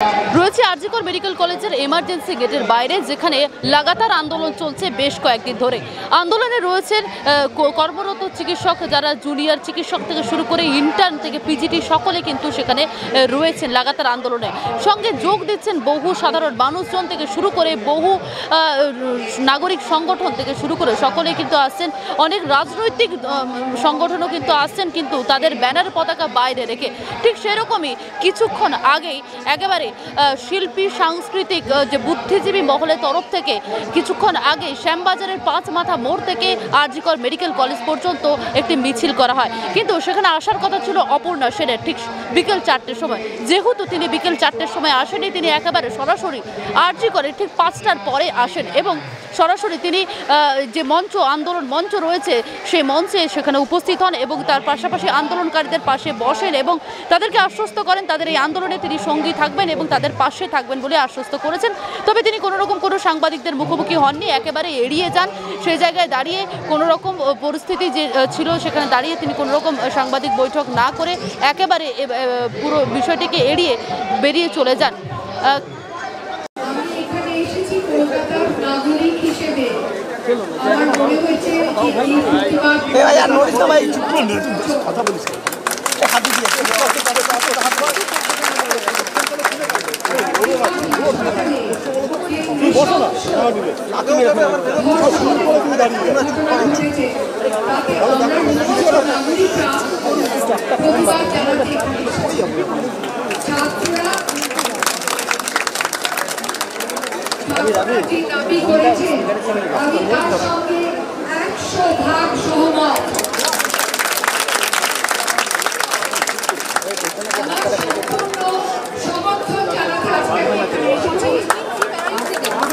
রয়েছে আরজিকর মেডিকেল কলেজের এমার্জেন্সি গেটের বাইরে, যেখানে লাগাতার আন্দোলন চলছে বেশ কয়েকদিন ধরে। আন্দোলনে রয়েছেন কর্মরত চিকিৎসক, যারা জুনিয়র চিকিৎসক থেকে শুরু করে ইন্টার্ন থেকে পিজিটি সকলে কিন্তু সেখানে রয়েছেন লাগাতার আন্দোলনে। সঙ্গে যোগ দিচ্ছেন বহু সাধারণ মানুষজন থেকে শুরু করে বহু নাগরিক সংগঠন থেকে শুরু করে সকলেই কিন্তু আসছেন। অনেক রাজনৈতিক সংগঠনও কিন্তু আসছেন, কিন্তু তাদের ব্যানার পতাকা বাইরে রেখে। ঠিক সেরকমই কিছুক্ষণ আগেই একেবারে শিল্পী সাংস্কৃতিক যে বুদ্ধিজীবী মহলের তরফ থেকে কিছুক্ষণ আগে শ্যামবাজারের ৫ মাথা মোড় থেকে আরজিকর মেডিকেল কলেজ পর্যন্ত একটি মিছিল করা হয়। কিন্তু সেখানে আসার কথা ছিল অপর্ণা সেনের ঠিক বিকেল ৪টের সময়। যেহেতু তিনি বিকেল ৪টের সময় আসেনি, তিনি একেবারে সরাসরি আরজিকরে ঠিক ৫টার পরে আসেন এবং সরাসরি তিনি যে মঞ্চ, আন্দোলন মঞ্চ রয়েছে সেই মঞ্চে সেখানে উপস্থিত হন এবং তার পাশাপাশি আন্দোলনকারীদের পাশে বসেন এবং তাদেরকে আশ্বস্ত করেন তাদের এই আন্দোলনে তিনি সঙ্গী থাকবেন এবং তাদের পাশে থাকবেন বলে আশ্বস্ত করেছেন। তবে তিনি কোনো সাংবাদিকদের মুখোমুখি হননি, একেবারে এড়িয়ে যান। সেই জায়গায় দাঁড়িয়ে কোনোরকম পরিস্থিতি যে ছিল সেখানে দাঁড়িয়ে তিনি কোনোরকম সাংবাদিক বৈঠক না করে একেবারে পুরো বিষয়টিকে এড়িয়ে বেরিয়ে চলে যান। দাবি করেছে আমি তার সঙ্গে ১০০% সহমত। আমার সম্পূর্ণ সমর্থন জানাতে আজকে আমি এখানে এসেছি। আমি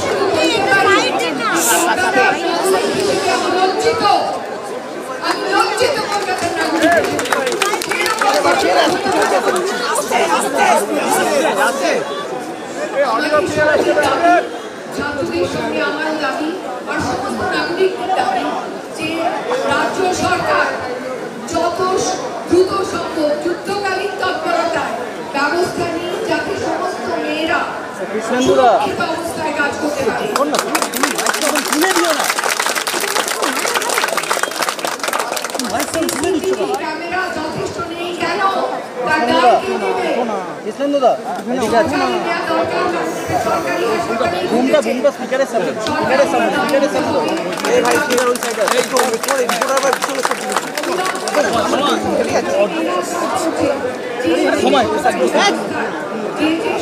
শুধু বলতে পারি কলকাতার নাগরিক হিসেবে আমি লজ্জিত কলকাতার নাগরিক ছাত্রদের সঙ্গে আমারও দাবি আর সমস্ত নাগরিকদের দাবি যে রাজ্য সরকার যত দ্রুত সম্ভব যুদ্ধকালীন তৎপরতায় ব্যবস্থা নিয়ে যাতে সমস্ত মেয়েরা সুরক্ষিত অবস্থায় কাজ করতে পারে। ক্যামেরা যথেষ্ট নেই কেন? তার দায় কে নেবে?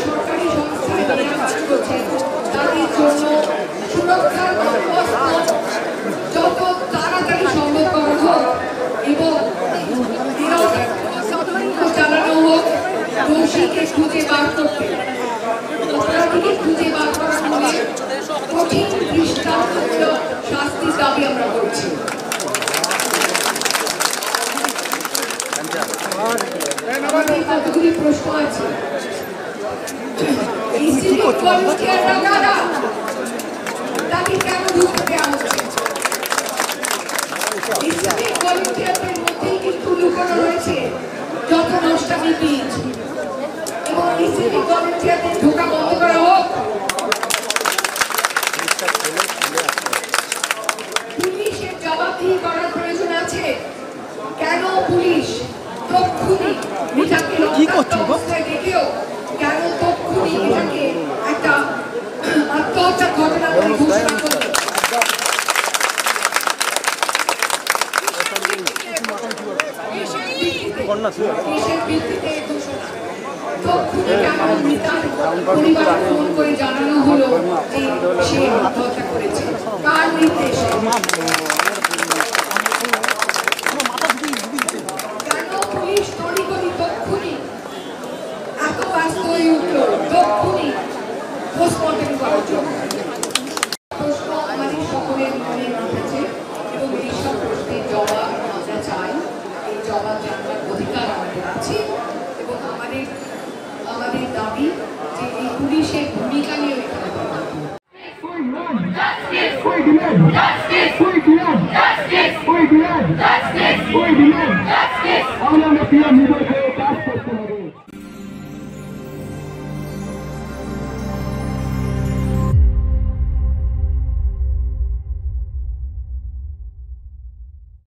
সরকারি সংস্থায় কাজ করছে তাদের জন্য সুরক্ষার বন্দোবস্ত যত তাড়াতাড়ি সম্ভব করা হোক এবং চালানো হোক। দোষীকে খুঁজে বার করতে, অপরাধীকে খুঁজে বার করার ফলে কঠিন দৃষ্টান্তমূলক শাস্তির দাবি আমরা করছি। আমাদের কতগুলি প্রশ্ন আছে। তাকে কেন ঢুকতে দেওয়া হচ্ছে? ভলান্টিয়ারদের মধ্যেই কিন্তু লুকানো রয়েছে যত নষ্টামি বীজ এবং ইসিবি ভলান্টিয়ারদের ঢোকা বন্ধ করা হোক। পুলিশের জবাবদিহি করার প্রয়োজন আছে। কেন পুলিশ তক্ষুনি এটাকে অবস্থায় দেখেও কেন তক্ষুনি এটাকে একটা আত্মহত্যার ঘটনা বলে ঘোষণা করল? দেশের ভিত্তিতে ঘোষণা তক্ষুনি কেন মৃতার পরিবারে ফোন করে জানানো হলো যে সে আত্মহত্যা করেছে? কার নির্দেশে?